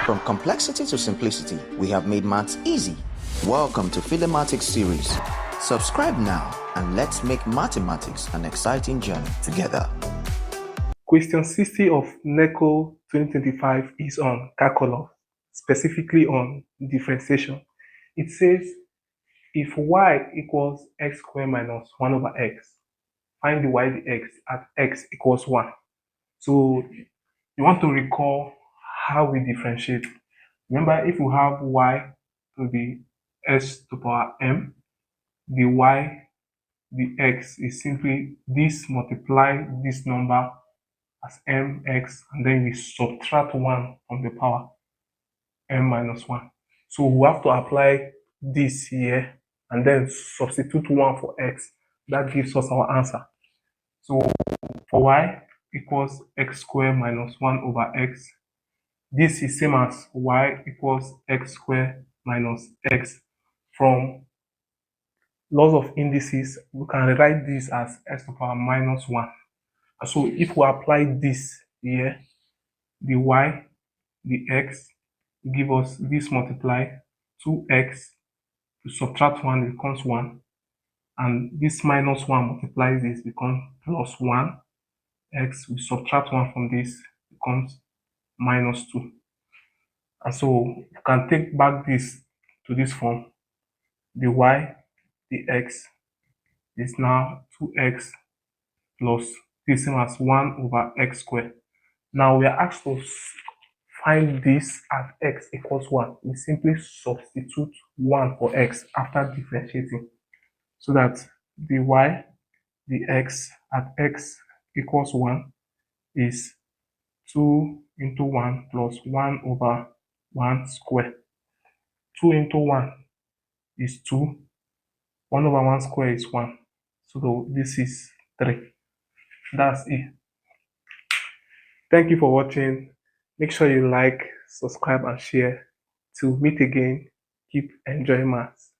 From complexity to simplicity, we have made maths easy. Welcome to Philemathics series. Subscribe now and let's make mathematics an exciting journey together. Question 60 of NECO 2025 is on calculus, specifically on differentiation. It says if y equals x squared minus 1 over x, find the y dx at x equals 1. So you want to recall how we differentiate. Remember, if we have y to the s to the power m, the y, the x is simply this multiply this number as mx, and then we subtract 1 from the power m minus 1. So we have to apply this here and then substitute 1 for x. That gives us our answer. So for y equals x squared minus 1 over x, this is same as y equals x squared minus x. From laws of indices, we can rewrite this as x to the power minus 1. So if we apply this here, the y, the x, give us this multiply 2x, to subtract 1 it becomes 1, and this minus 1 multiplies this becomes plus 1, x, we subtract 1 from this becomes minus 2. And so you can take back this to this form. The y, the x is now 2x plus the same as 1 over x squared. Now we are asked to find this at x equals 1. We simply substitute 1 for x after differentiating, so that the y, the x at x equals 1 is 2 into 1 plus 1 over 1 square. 2 into 1 is 2. 1 over 1 square is 1. So this is 3. That's it. Thank you for watching. Make sure you like, subscribe, and share. Till meet again, keep enjoying maths.